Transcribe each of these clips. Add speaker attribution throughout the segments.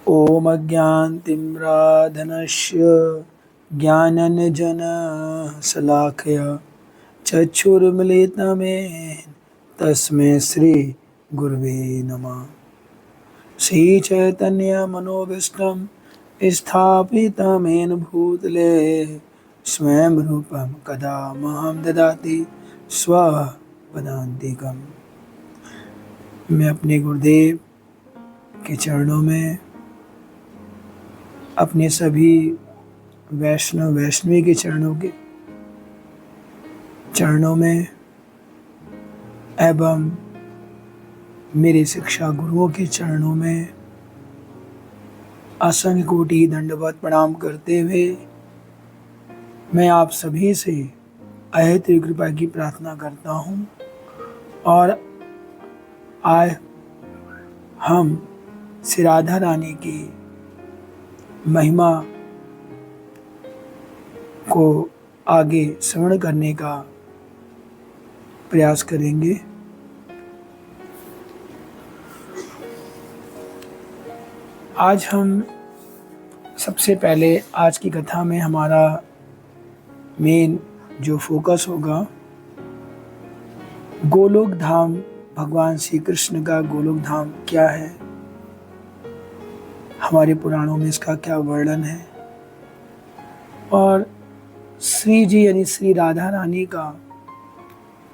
Speaker 1: ॐ अज्ञानतिम्रान्धस्य ज्ञानाञ्जनशलाकया चक्षुरुन्मीलितं येन तस्मै श्रीगुरवे नमः। श्रीचैतन्यमनोभीष्टं स्थापितं येन भूतले स्वयं रूपं कदा मह्यं ददाति स्वपदान्तिकम्। मैं अपने गुरुदेव के चरणों में, अपने सभी वैष्णवी के चरणों में एवं मेरे शिक्षा गुरुओं के चरणों में असंख्य कोटि दंडवत प्रणाम करते हुए मैं आप सभी से अहेतु कृपा की प्रार्थना करता हूँ। और आज हम श्री राधा रानी की महिमा को आगे श्रवण करने का प्रयास करेंगे। आज हम सबसे पहले आज की कथा में हमारा मेन जो फोकस होगा गोलोक धाम, भगवान श्री कृष्ण का गोलोक धाम क्या है, हमारे पुराणों में इसका क्या वर्णन है, और श्री जी यानी श्री राधा रानी का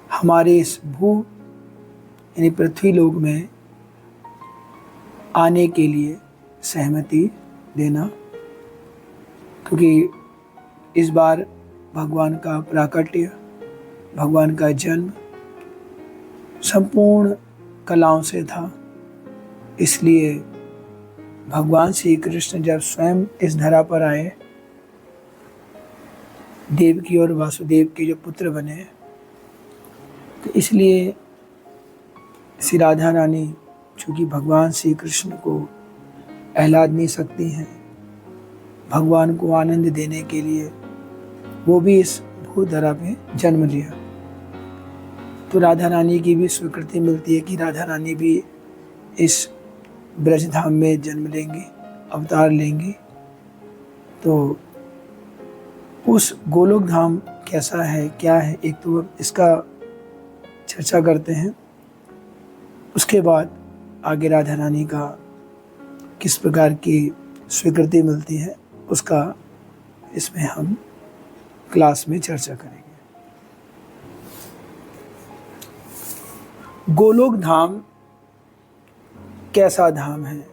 Speaker 1: हमारे इस भू यानी पृथ्वी लोक में आने के लिए सहमति देना, क्योंकि इस बार भगवान का प्राकट्य, भगवान का जन्म संपूर्ण कलाओं से था। इसलिए भगवान श्री कृष्ण जब स्वयं इस धरा पर आए, देवकी और वासुदेव के जो पुत्र बने, तो इसलिए श्री राधा रानी चूँकि भगवान श्री कृष्ण को आह्लाद नहीं सकती हैं, भगवान को आनंद देने के लिए वो भी इस भूधरा पे जन्म लिया। तो राधा रानी की भी स्वीकृति मिलती है कि राधा रानी भी इस ब्रजधाम में जन्म लेंगी, अवतार लेंगी। तो उस गोलोक धाम कैसा है, क्या है, एक तो इसका चर्चा करते हैं। उसके बाद आगे राधा रानी का किस प्रकार की स्वीकृति मिलती है उसका इसमें हम क्लास में चर्चा करेंगे। गोलोक धाम कैसा धाम है,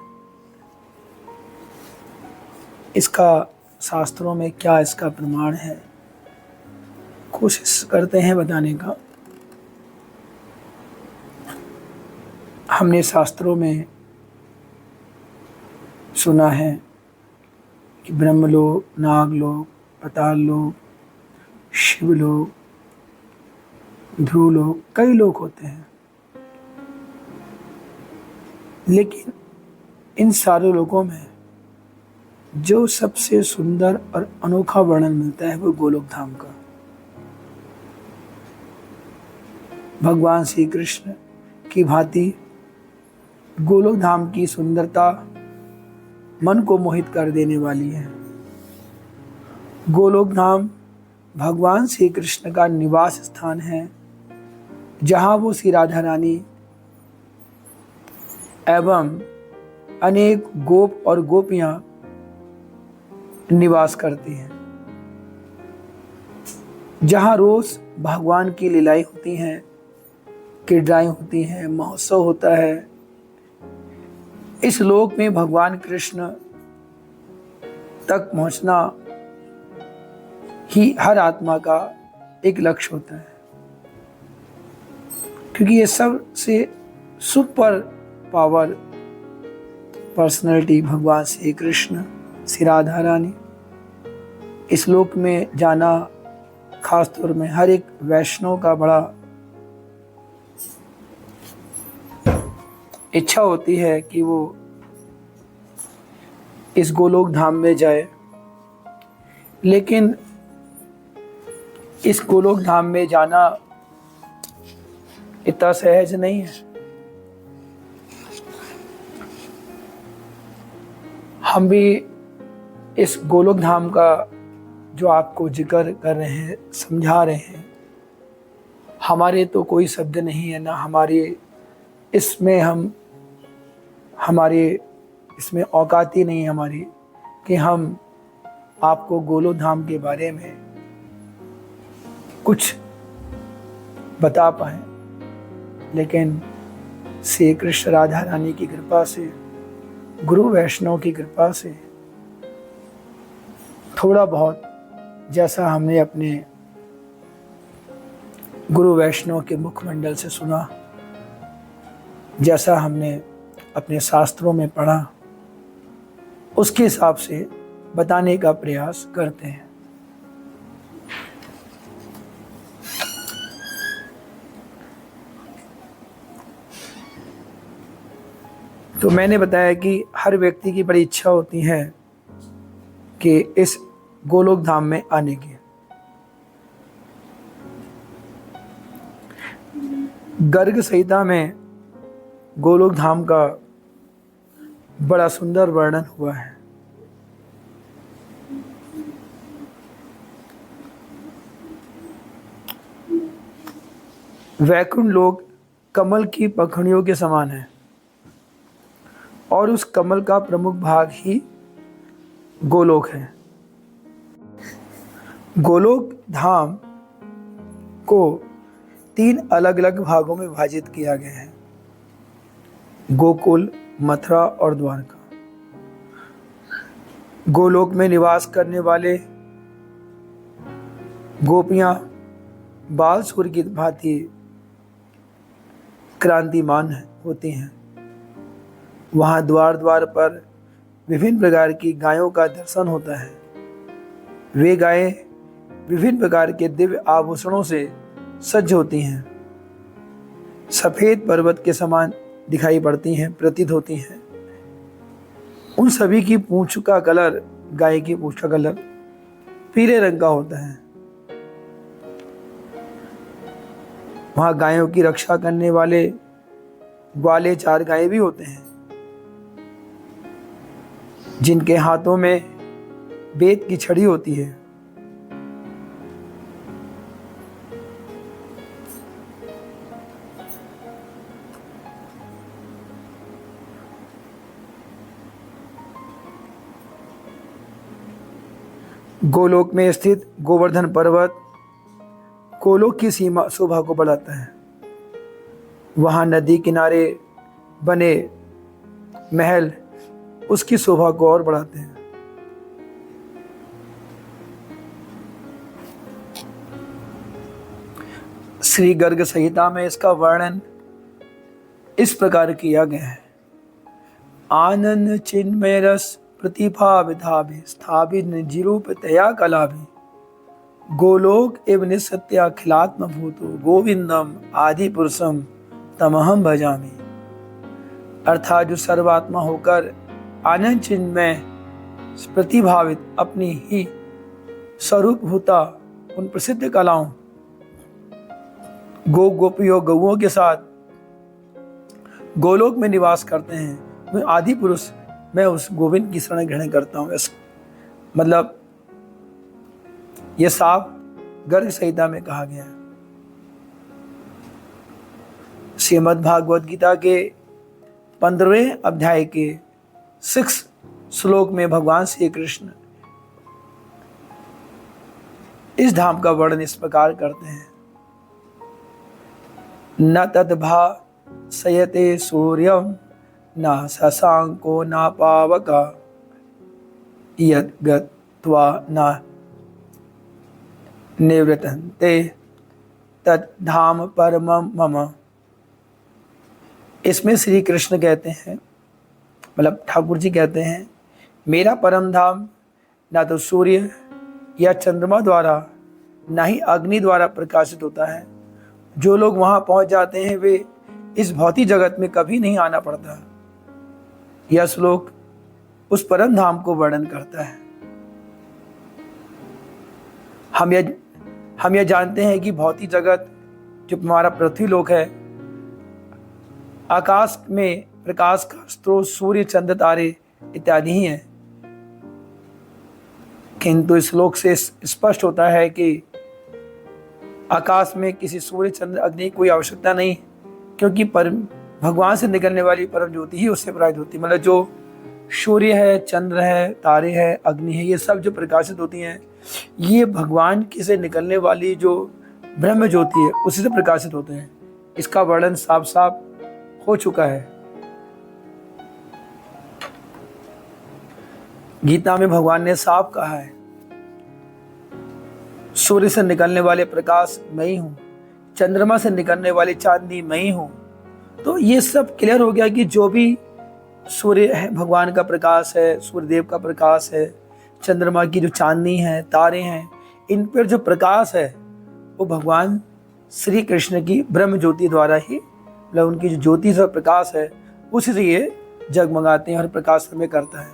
Speaker 1: इसका शास्त्रों में क्या इसका प्रमाण है, कोशिश करते हैं बताने का। हमने शास्त्रों में सुना है कि ब्रह्मलोक, नागलोक, पाताललोक, शिवलोक, ध्रुवलोक, कई लोक होते हैं। लेकिन इन सारे लोकों में जो सबसे सुंदर और अनोखा वर्णन मिलता है वो गोलोक धाम का। भगवान श्री कृष्ण की भांति गोलोक धाम की सुंदरता मन को मोहित कर देने वाली है। गोलोक धाम भगवान श्री कृष्ण का निवास स्थान है, जहाँ वो श्री राधा रानी एवं अनेक गोप और गोपियां निवास करती हैं, जहाँ रोज भगवान की लीलाएं होती हैं, क्रीड़ाएं होती हैं, महोत्सव होता है। इस लोक में भगवान कृष्ण तक पहुंचना ही हर आत्मा का एक लक्ष्य होता है, क्योंकि ये सबसे सुपर पावर पर्सनैलिटी भगवान श्री कृष्ण, श्री राधा रानी, इस लोक में जाना खास तौर में हर एक वैष्णव का बड़ा इच्छा होती है कि वो इस गोलोक धाम में जाए। लेकिन इस गोलोक धाम में जाना इतना सहज नहीं है। हम भी इस गोलोक धाम का जो आपको जिक्र कर रहे हैं, समझा रहे हैं, हमारे तो कोई शब्द नहीं है ना, हमारे इसमें औकात ही नहीं है हमारी कि हम आपको गोलोक धाम के बारे में कुछ बता पाए। लेकिन श्री कृष्ण राधा रानी की कृपा से, गुरु वैष्णव की कृपा से थोड़ा बहुत जैसा हमने अपने गुरु वैष्णव के मुखमंडल से सुना, जैसा हमने अपने शास्त्रों में पढ़ा, उसके हिसाब से बताने का प्रयास करते हैं। तो मैंने बताया कि हर व्यक्ति की बड़ी इच्छा होती है कि इस गोलोक धाम में आने की। गर्ग संहिता में गोलोक धाम का बड़ा सुंदर वर्णन हुआ है। वैकुंठ लोक कमल की पंखुड़ियों के समान है और उस कमल का प्रमुख भाग ही गोलोक है। गोलोक धाम को 3 अलग अलग भागों में विभाजित किया गया है: गोकुल, मथुरा और द्वारका। गोलोक में निवास करने वाले गोपियां बाल सूर्य की भांति क्रांतिमान होती हैं। वहाँ द्वार द्वार पर विभिन्न प्रकार की गायों का दर्शन होता है। वे गायें विभिन्न प्रकार के दिव्य आभूषणों से सज्ज होती हैं, सफेद पर्वत के समान दिखाई पड़ती हैं, प्रतीत होती हैं। उन सभी की पूंछ का कलर, गाय की पूंछ का कलर पीले रंग का होता है। वहाँ गायों की रक्षा करने वाले ग्वाले 4 गायें भी होते हैं, जिनके हाथों में बेत की छड़ी होती है। गोलोक में स्थित गोवर्धन पर्वत गोलोक की सीमा शोभा को बढ़ाता है। वहाँ नदी किनारे बने महल उसकी शोभा को और बढ़ाते हैं। श्री गर्ग संहिता में इसका वर्णन इस प्रकार किया गया है: आनंद चिन्मय रस प्रतिभा विधाभि स्थापित निजिरूप तया कलाभि गोलोक एवं निसत्याखिलात्म भूतो गोविंदम आदि पुरुषम तमहम भजामि। अर्थात जो सर्वात्मा होकर आनंद चिन्मय प्रतिभावित अपनी ही स्वरूप होता उन प्रसिद्ध कलाओं गोपियों गौओं के साथ गोलोक में निवास करते हैं, मैं आदि पुरुष, मैं उस गोविंद की शरण ग्रहण करता हूँ। मतलब यह साफ गर्ग संहिता में कहा गया है। श्रीमद् भागवत गीता के 15वें अध्याय के 6 श्लोक में भगवान श्री कृष्ण इस धाम का वर्णन इस प्रकार करते हैं: न तद्भासयते सूर्यम न शशांको न पावका यद् गत्वा न निवृत्तन्ते तद्धाम परमं मम। इसमें श्री कृष्ण कहते हैं, मतलब ठाकुर जी कहते हैं, मेरा परम धाम ना तो सूर्य या चंद्रमा द्वारा ना ही अग्नि द्वारा प्रकाशित होता है। जो लोग वहां पहुंच जाते हैं वे इस भौतिक जगत में कभी नहीं आना पड़ता। यह श्लोक उस परम धाम को वर्णन करता है। हम यह जानते हैं कि भौतिक जगत जो हमारा पृथ्वी लोक है, आकाश में प्रकाश का स्रोत सूर्य, चंद्र, तारे इत्यादि ही हैं। किंतु इस श्लोक से स्पष्ट होता है कि आकाश में किसी सूर्य चंद्र अग्नि की कोई आवश्यकता नहीं, क्योंकि भगवान से निकलने वाली परम ज्योति ही उससे प्रकाशित होती है। मतलब जो सूर्य है, चंद्र है, तारे हैं, अग्नि है, ये सब जो प्रकाशित होती हैं, ये भगवान की से निकलने वाली जो ब्रह्म ज्योति है उसी से प्रकाशित होते हैं। इसका वर्णन साफ साफ हो चुका है। गीता में भगवान ने साफ कहा है, सूर्य से निकलने वाले प्रकाश मैं ही हूँ, चंद्रमा से निकलने वाली चांदनी मैं ही हूँ। तो ये सब क्लियर हो गया कि जो भी सूर्य है भगवान का प्रकाश है, सूर्यदेव का प्रकाश है, चंद्रमा की जो चांदनी है, तारे हैं, इन पर जो प्रकाश है वो भगवान श्री कृष्ण की ब्रह्म ज्योति द्वारा ही, मतलब उनकी जो ज्योति से प्रकाश है उसी से ये जगमगाते हैं और प्रकाश हमें करता है।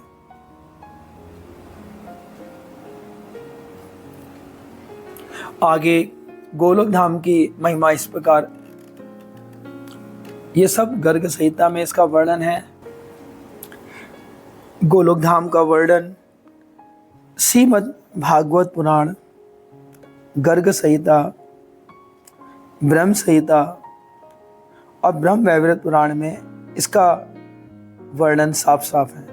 Speaker 1: आगे गोलोक धाम की महिमा इस प्रकार, ये सब गर्ग संहिता में इसका वर्णन है। गोलोक धाम का वर्णन श्रीमद् भागवत पुराण, गर्ग संहिता, ब्रह्म संहिता और ब्रह्म वैवर्त पुराण में इसका वर्णन साफ साफ है।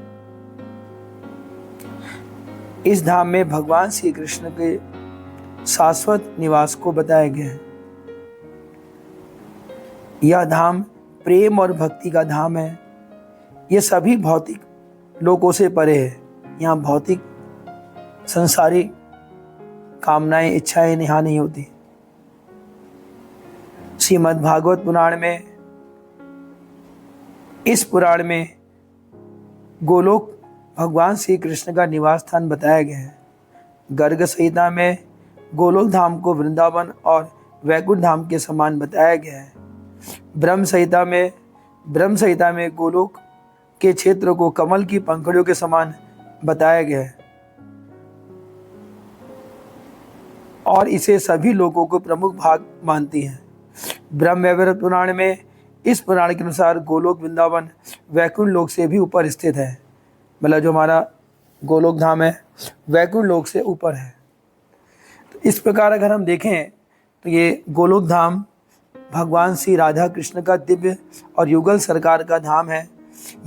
Speaker 1: इस धाम में भगवान श्री कृष्ण के शाश्वत निवास को बताया गया है। यह धाम प्रेम और भक्ति का धाम है। यह सभी भौतिक लोकों से परे है। यहाँ भौतिक संसारिक कामनाएं, इच्छाएं यहाँ नहीं होती। श्रीमद् भागवत पुराण में, इस पुराण में गोलोक भगवान श्री कृष्ण का निवास स्थान बताया गया है। गर्ग संहिता में गोलोक धाम को वृंदावन और वैकुंठ धाम के समान बताया गया है। ब्रह्म संहिता में गोलोक के क्षेत्र को कमल की पंखुड़ियों के समान बताया गया है और इसे सभी लोगों को प्रमुख भाग मानती हैं। ब्रह्म वैवर्त पुराण में, इस पुराण के अनुसार गोलोक वृंदावन वैकुंठ लोक से भी ऊपर स्थित है। मतलब जो हमारा गोलोक धाम है वैकुंठ लोक से ऊपर है। तो इस प्रकार अगर हम देखें तो ये गोलोक धाम भगवान श्री राधा कृष्ण का दिव्य और युगल सरकार का धाम है।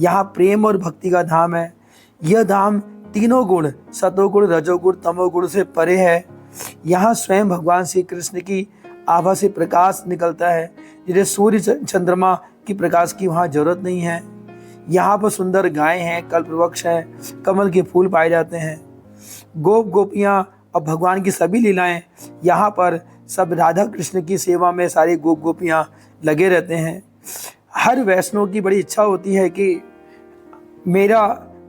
Speaker 1: यहाँ प्रेम और भक्ति का धाम है। यह धाम तीनों गुण, सतोगुण, रजोगुण, तमोगुण से परे है। यहाँ स्वयं भगवान श्री कृष्ण की आभा से प्रकाश निकलता है, जिन्हें सूर्य चंद्रमा की प्रकाश की वहाँ जरूरत नहीं है। यहाँ पर सुंदर गायें हैं, कल्पवृक्ष हैं, कमल के फूल पाए जाते हैं। गोपियाँ और भगवान की सभी लीलाएं, यहाँ पर सब राधा कृष्ण की सेवा में सारी गोपियाँ लगे रहते हैं। हर वैष्णव की बड़ी इच्छा होती है कि मेरा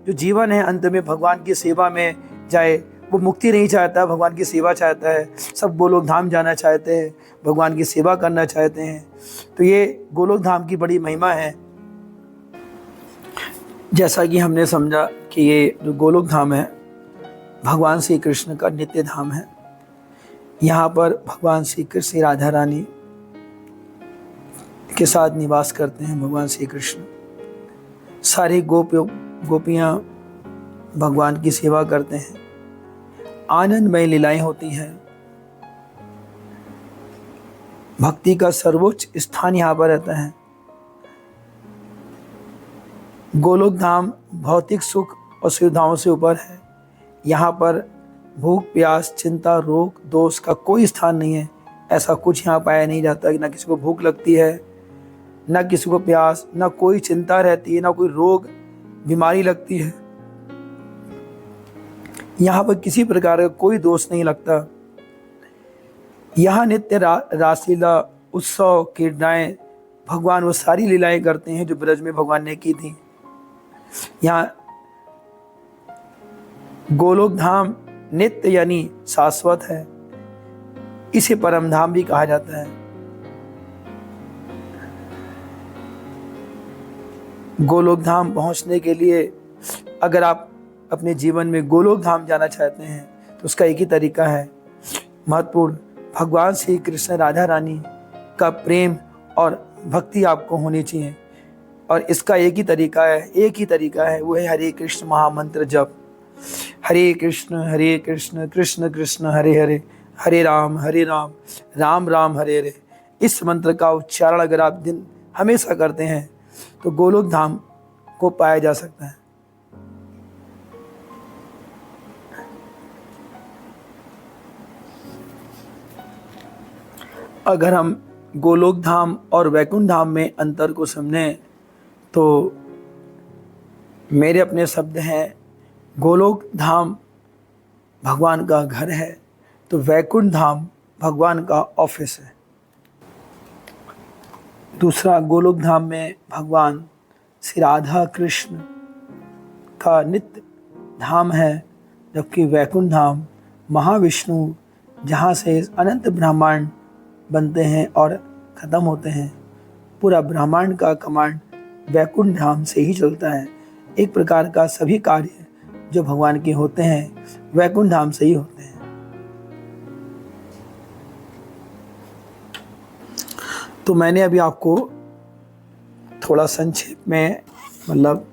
Speaker 1: जो जीवन है अंत में भगवान की सेवा में जाए। वो मुक्ति नहीं चाहता, भगवान की सेवा चाहता है। सब गोलोक धाम जाना चाहते हैं, भगवान की सेवा करना चाहते हैं। तो ये गोलोक धाम की बड़ी महिमा है। जैसा कि हमने समझा कि ये जो गोलोक धाम है भगवान श्री कृष्ण का नित्य धाम है। यहाँ पर भगवान श्री कृष्ण राधा रानी के साथ निवास करते हैं। भगवान श्री कृष्ण सारे गोपियाँ भगवान की सेवा करते हैं। आनंदमय लीलाएं होती हैं। भक्ति का सर्वोच्च स्थान यहाँ पर रहता है। गोलोक धाम भौतिक सुख और सुविधाओं से ऊपर है। यहाँ पर भूख, प्यास, चिंता, रोग, दोष का कोई स्थान नहीं है। ऐसा कुछ यहाँ पाया नहीं जाता कि ना किसी को भूख लगती है, ना किसी को प्यास, ना कोई चिंता रहती है, ना कोई रोग बीमारी लगती है। यहाँ पर किसी प्रकार का कोई दोष नहीं लगता। यहाँ नित्य रासलीला, उत्सव, क्रीड़ाएं, भगवान वो सारी लीलाएं करते हैं जो ब्रज में भगवान ने की थी। यहाँ गोलोक धाम नित्य यानी शाश्वत है। इसे परम धाम भी कहा जाता है। गोलोक धाम पहुंचने के लिए अगर आप अपने जीवन में गोलोक धाम जाना चाहते हैं तो उसका एक ही तरीका है। महत्वपूर्ण भगवान श्री कृष्ण राधा रानी का प्रेम और भक्ति आपको होनी चाहिए और इसका एक ही तरीका है, वो है हरे कृष्ण महामंत्र जप। हरे कृष्ण कृष्ण कृष्ण हरे हरे, हरे राम राम राम हरे हरे। इस मंत्र का उच्चारण अगर आप दिन हमेशा करते हैं तो गोलोक धाम को पाया जा सकता है। अगर हम गोलोक धाम और वैकुंठ धाम में अंतर को समझें तो मेरे अपने शब्द हैं, गोलोक धाम भगवान का घर है तो वैकुंठ धाम भगवान का ऑफिस है। दूसरा, गोलोक धाम में भगवान श्री राधा कृष्ण का नित्य धाम है, जबकि वैकुंठ धाम महाविष्णु जहाँ से अनंत ब्रह्मांड बनते हैं और ख़त्म होते हैं, पूरा ब्रह्मांड का कमांड वैकुंठ धाम से ही चलता है। एक प्रकार का सभी कार्य जो भगवान के होते हैं वैकुंठ धाम से ही होते हैं। तो मैंने अभी आपको थोड़ा संक्षेप में, मतलब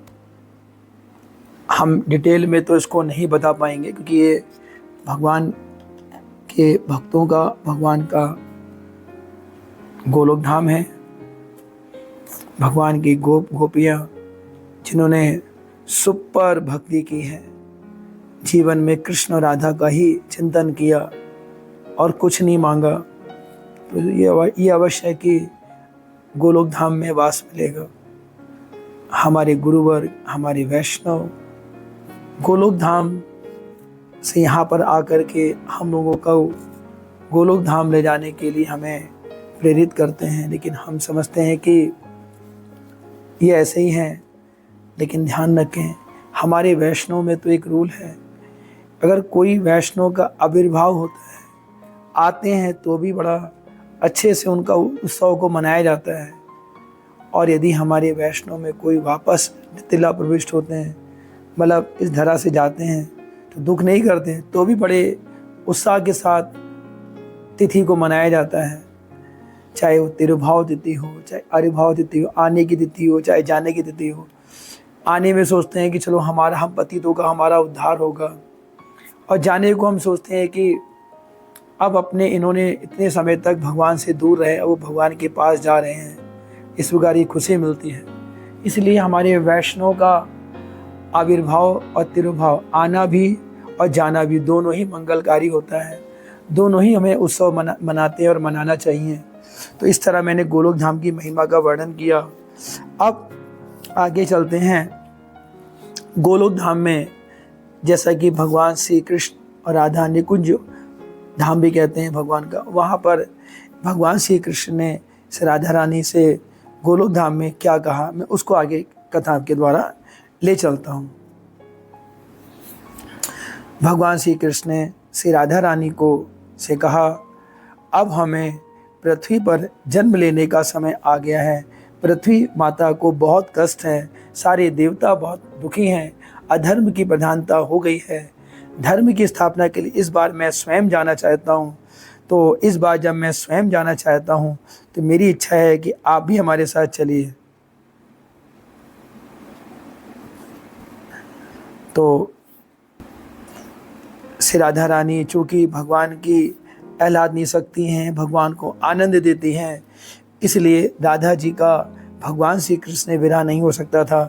Speaker 1: हम डिटेल में तो इसको नहीं बता पाएंगे क्योंकि ये भगवान के भक्तों का, भगवान का गोलोक धाम है। भगवान की गोपियाँ जिन्होंने सुपर भक्ति की है, जीवन में कृष्ण और राधा का ही चिंतन किया और कुछ नहीं मांगा, तो ये अवश्य है कि गोलोक धाम में वास मिलेगा। हमारे गुरुवर्ग, हमारे वैष्णव गोलोक धाम से यहाँ पर आकर के हम लोगों को गोलोक धाम ले जाने के लिए हमें प्रेरित करते हैं, लेकिन हम समझते हैं कि ये ऐसे ही हैं। लेकिन ध्यान रखें, हमारे वैष्णव में तो एक रूल है, अगर कोई वैष्णव का आविर्भाव होता है, आते हैं तो भी बड़ा अच्छे से उनका उत्सव को मनाया जाता है। और यदि हमारे वैष्णव में कोई वापस तिला प्रविष्ट होते हैं, मतलब इस धरा से जाते हैं, तो दुख नहीं करते, तो भी बड़े उत्साह के साथ तिथि को मनाया जाता है। चाहे वो तिरुभाव तिथि हो, चाहे आविर्भाव तिथि हो, आने की तिथि हो, चाहे जाने की तिथि हो। आने में सोचते हैं कि चलो हम पतितों का हमारा उद्धार होगा, और जाने को हम सोचते हैं कि अब इन्होंने इतने समय तक भगवान से दूर रहे, अब वो भगवान के पास जा रहे हैं, इस प्रकार की खुशी मिलती है। इसलिए हमारे वैष्णव का आविर्भाव और तिरुभाव, आना भी और जाना भी, दोनों ही मंगलकारी होता है। दोनों ही हमें उत्सव मनाते हैं और मनाना चाहिए। तो इस तरह मैंने गोलोक धाम की महिमा का वर्णन किया। अब आगे चलते हैं। गोलोक धाम में जैसा कि भगवान श्री कृष्ण और राधा निकुंज धाम भी कहते हैं भगवान का, वहाँ पर भगवान श्री कृष्ण ने श्री राधा रानी से गोलोक धाम में क्या कहा, मैं उसको आगे कथा के द्वारा ले चलता हूँ। भगवान श्री कृष्ण ने श्री राधा रानी को से कहा, अब हमें पृथ्वी पर जन्म लेने का समय आ गया है। पृथ्वी माता को बहुत कष्ट है, सारे देवता बहुत दुखी हैं, अधर्म की प्रधानता हो गई है। धर्म की स्थापना के लिए इस बार मैं स्वयं जाना चाहता हूँ। तो इस बार जब मैं स्वयं जाना चाहता हूँ तो मेरी इच्छा है कि आप भी हमारे साथ चलिए। तो श्री राधा रानी चूँकि भगवान की आह्लादनी शक्ति हैं, भगवान को आनंद देती हैं, इसलिए राधा जी का भगवान श्री कृष्ण ने विरह नहीं हो सकता था।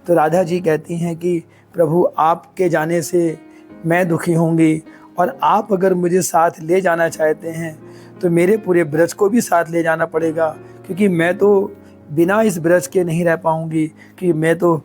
Speaker 1: तो राधा जी कहती हैं कि प्रभु, आपके जाने से मैं दुखी होंगी, और आप अगर मुझे साथ ले जाना चाहते हैं तो मेरे पूरे ब्रज को भी साथ ले जाना पड़ेगा, क्योंकि मैं तो बिना इस ब्रज के नहीं रह पाऊँगी। कि मैं तो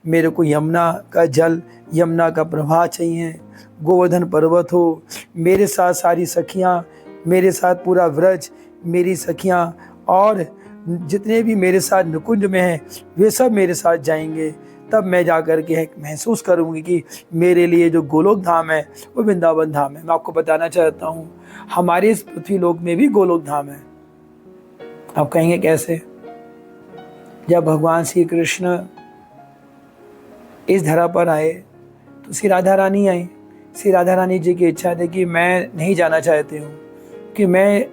Speaker 1: मेरे को यमुना का जल, यमुना का प्रवाह चाहिए, गोवर्धन पर्वत हो, मेरे साथ सारी सखियाँ, मेरे साथ पूरा व्रज, मेरी सखियाँ, और जितने भी मेरे साथ निकुंज में हैं वे सब मेरे साथ जाएंगे। तब मैं जा कर के महसूस करूँगी कि मेरे लिए जो गोलोक धाम है वो वृंदावन धाम है। मैं आपको बताना चाहता हूँ, हमारे इस पृथ्वी लोक में भी गोलोक धाम है। आप कहेंगे कैसे? जब भगवान श्री कृष्ण इस धरा पर आए तो श्री राधा रानी आई। श्री राधा रानी जी की इच्छा थी कि मैं नहीं जाना चाहती हूँ, कि मैं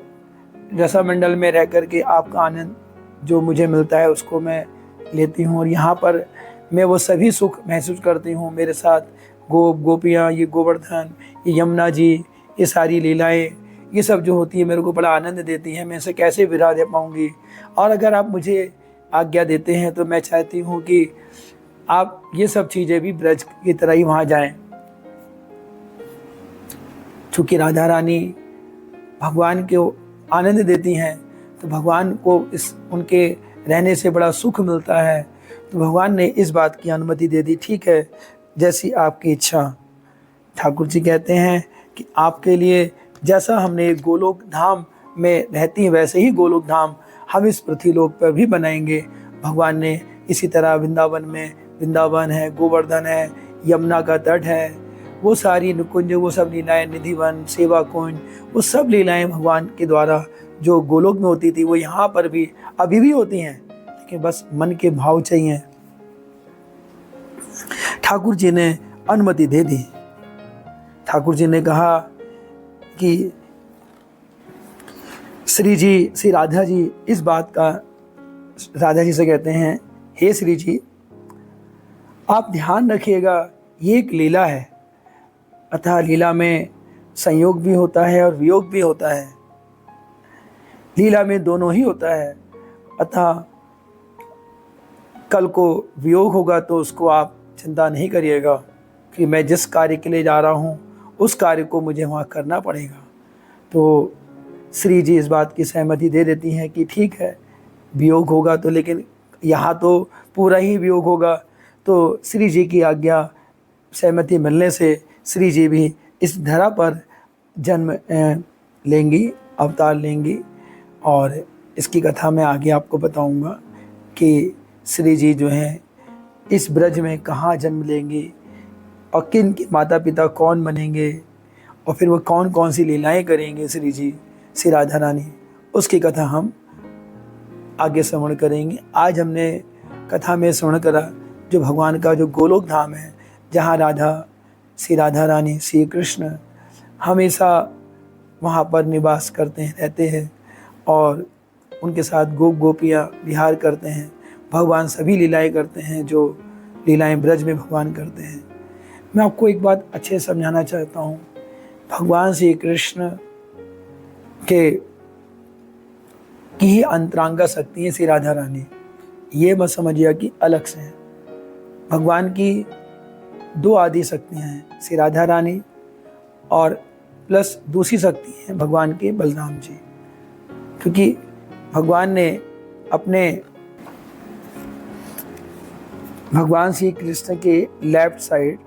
Speaker 1: रसामंडल में रह कर के आपका आनंद जो मुझे मिलता है उसको मैं लेती हूँ, और यहाँ पर मैं वो सभी सुख महसूस करती हूँ। मेरे साथ गोपियाँ, ये गोवर्धन, ये यमुना जी, ये सारी लीलाएं, ये सब जो होती है मेरे को बड़ा आनंद देती हैं। मैं इसे कैसे विरा दे पाऊँगी। और अगर आप मुझे आज्ञा देते हैं तो मैं चाहती हूँ कि आप ये सब चीज़ें भी ब्रज की तरह ही वहाँ जाएं। चूँकि राधा रानी भगवान को आनंद देती हैं, तो भगवान को उनके रहने से बड़ा सुख मिलता है। तो भगवान ने इस बात की अनुमति दे दी। ठीक है, जैसी आपकी इच्छा। ठाकुर जी कहते हैं कि आपके लिए जैसा हमने गोलोक धाम में रहती हैं वैसे ही गोलोक धाम हम इस पृथ्वीलोक पर भी बनाएंगे। भगवान ने इसी तरह वृंदावन है, गोवर्धन है, यमुना का तट है, वो सारी नुकुंज, वो सब लीलाएं, निधिवन, सेवा कुंज, वो सब लीलाएं भगवान के द्वारा जो गोलोक में होती थी वो यहाँ पर भी अभी भी होती हैं, लेकिन बस मन के भाव चाहिए। ठाकुर जी ने अनुमति दे दी। ठाकुर जी ने कहा कि श्री राधा जी इस बात का, राधा जी से कहते हैं, हे श्री जी आप ध्यान रखिएगा, ये एक लीला है, अतः लीला में संयोग भी होता है और वियोग भी होता है। लीला में दोनों ही होता है, अतः कल को वियोग होगा तो उसको आप चिंता नहीं करिएगा कि मैं जिस कार्य के लिए जा रहा हूँ उस कार्य को मुझे वहाँ करना पड़ेगा। तो श्री जी इस बात की सहमति दे देती हैं कि ठीक है, वियोग होगा तो, लेकिन यहाँ तो पूरा ही वियोग होगा। तो श्री जी की आज्ञा, सहमति मिलने से श्री जी भी इस धरा पर जन्म लेंगी, अवतार लेंगी। और इसकी कथा मैं आगे आपको बताऊंगा कि श्री जी जो हैं इस ब्रज में कहाँ जन्म लेंगी और किन के माता पिता कौन बनेंगे और फिर वो कौन कौन सी लीलाएं करेंगे श्री जी, श्री राधा रानी, उसकी कथा हम आगे श्रवण करेंगे। आज हमने कथा में श्रवण करा जो भगवान का जो गोलोक धाम है, जहाँ श्री राधा रानी, श्री कृष्ण हमेशा वहाँ पर निवास करते हैं, रहते हैं और उनके साथ गोपियाँ विहार करते हैं। भगवान सभी लीलाएं करते हैं जो लीलाएं ब्रज में भगवान करते हैं। मैं आपको एक बात अच्छे से समझाना चाहता हूँ। भगवान श्री कृष्ण की ही अंतरांगा शक्ति है श्री राधा रानी। ये मत समझिए कि अलग से है। भगवान की दो आदि शक्तियाँ हैं, श्री राधा रानी और प्लस दूसरी शक्ति है भगवान के बलराम जी। क्योंकि भगवान ने भगवान श्री कृष्ण के लेफ्ट साइड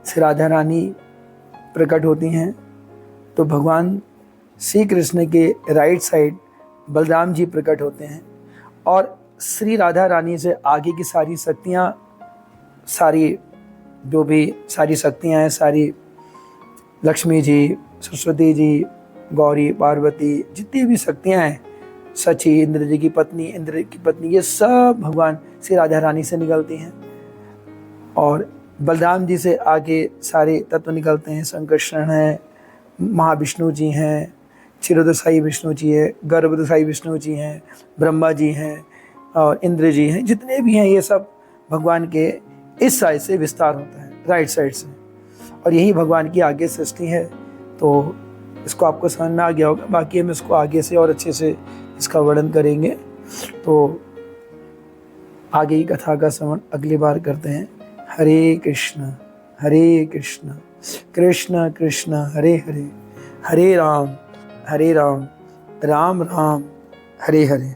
Speaker 1: श्री राधा रानी प्रकट होती हैं, तो भगवान श्री कृष्ण के राइट साइड बलराम जी प्रकट होते हैं। और श्री राधा रानी से आगे की सारी शक्तियाँ, सारी शक्तियाँ हैं, सारी लक्ष्मी जी, सरस्वती जी, गौरी, पार्वती, जितनी भी शक्तियाँ हैं, सची, इंद्र की पत्नी, ये सब भगवान श्री राधा रानी से निकलती हैं। और बलराम जी से आगे सारे तत्व निकलते हैं। संकर्षण है, महाविष्णु जी हैं, क्षीरोदशाई विष्णु जी है, गर्भोदशाई विष्णु जी हैं, ब्रह्मा जी हैं और इंद्र जी हैं, जितने भी हैं ये सब भगवान के इस साइड से विस्तार होता है, राइट साइड से। और यही भगवान की आगे सृष्टि है। तो इसको आपको समझ में आ गया होगा। बाकी हम इसको आगे से और अच्छे से इसका वर्णन करेंगे। तो आगे की कथा का श्रवण अगली बार करते हैं। हरे कृष्ण कृष्ण कृष्ण हरे हरे, हरे राम राम राम हरे हरे।